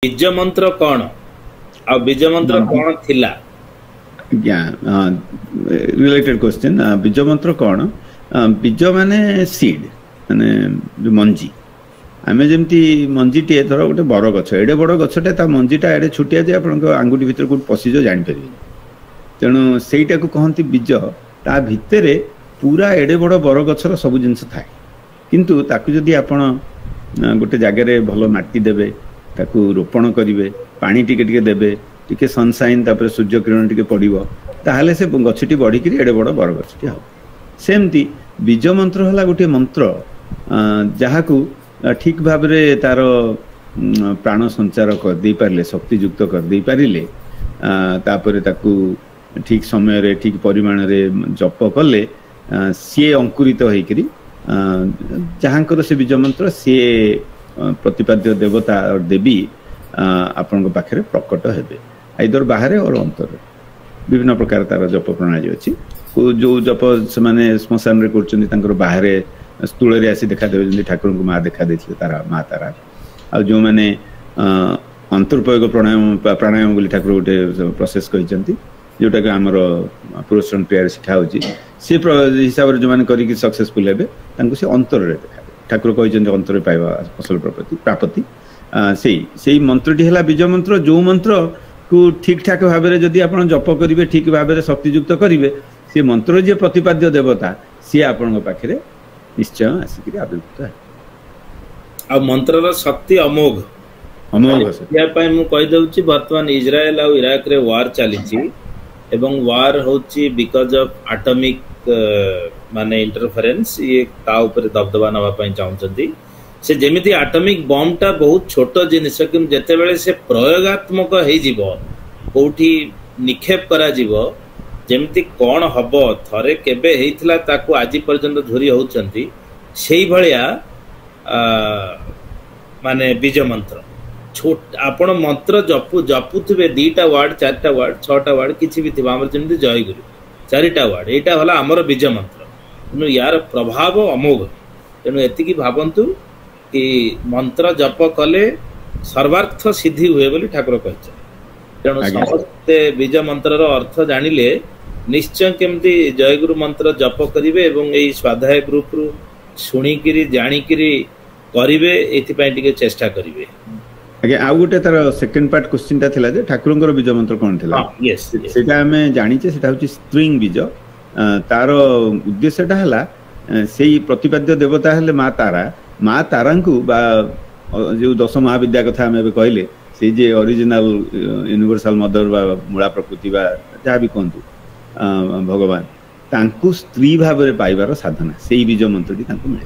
बीज मंत्र कौन आ बीज मंत्र कौन थिला रिलेटेड क्वेश्चन बीज मंत्र कौन बीज माने सीड माने मंजी आम जमी मंजी टे धर गोटे बड़ गछ एडे बड़ गछटे ता मंजीटा एडे छुटिया जे आपण आंगुठी भितर कोट पशिज जापर तेणु सेटा को कहती बीज ता भितर पूरा एडे बड़ बर गछर सब जिनस थाए किंतु ताकू जदि आपण गोटे जगह भल माटी देबे ताकू रोपण करेंगे पानी टिके टिके देबे टिके सनसाइन तापर सूर्य किरण टिके पड़िबो ताहले से गछटी बढ़िक एडे बड़ बर गछटी हम सेमती बीज मंत्र है गोटे मंत्र जहाकू ठीक भाव तार प्राण संचार कर दे पारे शक्तियुक्त कर दे पारे तापर ताकू ठीक समय रे ठीक परिमाण रे जप कले सी अंकुरित होकर जहाँकर से बीज मंत्र सी प्रतिपाद्य देवता और देवी आपण पाखे प्रकट हेबे आइदर बाहर और अंतर विभिन्न प्रकार तार जप प्रणाली अच्छी जो जप से माने श्मशान रे कर बाहर स्थूल रे आसी देखा देवे ठाकुर को माँ देखा देते तारा माँ तारा आ जो मैंने अंतर्प्रयोग प्राणायाम बोली ठाकुर गोटे प्रोसेस कहते जोटा कि आमर पुरुषन प्रेयर शिखा होची से हिसाब से जो मैंने करी सक्सेसफुल हेबे तांको से अंतर रे देखा ठाकुर कहते अंतर पाइबा फसल प्राप्ति से मंत्रटी है बीज मंत्र जो मंत्र को ठीक ठाक भाव में जदि आप जप करेंगे ठीक भाव में शक्तियुक्त करेंगे से मंत्र जी प्रतिपाद्य देवता सी आपण पाखे निश्चय आसिक आविर्भूत है आ मंत्र शक्ति अमोघ अमोघ कहीदे बर्तमान इज्राएल और इराक रे वार चली वार होची बिकॉज ऑफ एटॉमिक माने इंटरफेरेंस ये ता ऊपर दबदबा नवा चाहते से जेमिति एटॉमिक बम टा बहुत छोट जिनिस कि जेते बेले से प्रयोगात्मक होठी निक्षेप करा जीवो जेमिति कौन हम थरे केबे हेइथिला ताकू आजि पर्यंत धोरी होउचंती सेही भलिया माने बीज मंत्र छोट आपण मंत्र जपुथिबे 2टा वर्ड 4टा वर्ड 6टा वर्ड किछि भी थिबा हमर जेमिति जय गुरु 4टा वर्ड एटा होला हमर बीज मंत्र तेणु यार प्रभाव अमोघ तेणु एतिकी भावंतु कि मंत्र जप कले सर्वार्थ सिद्धि हुए बोली ठाकुर कहते तेणु समस्ते बीज मंत्र अर्थ जानिले निश्चय केमती जयगुरु मंत्र जप करिवे एवं एई स्वाध्याय ग्रुप रु सुनिकिरी जानिकिरी करिवे एथिपय टिके चेष्टा करिवे आगे आ गोटे तार सेकंड पार्ट क्वेश्चन ता थिला जे ठाकुरंकर बीज मंत्र कोन थिला यस सेटा हमें जानिचे सेटा होची स्ट्रिंग बीज तार उद्देश्यटा हला सेई प्रतिपाद्य देवता हले माँ तारा को जो 10 महाविद्या कथा हमें कहले से जे ओरिजिनल यूनिवर्सल मदर बा मूला प्रकृति बा जहाँ भी कहतु भगवान तांकु स्त्री भाव में पाइबार साधना से बीज मंत्रटी मिले।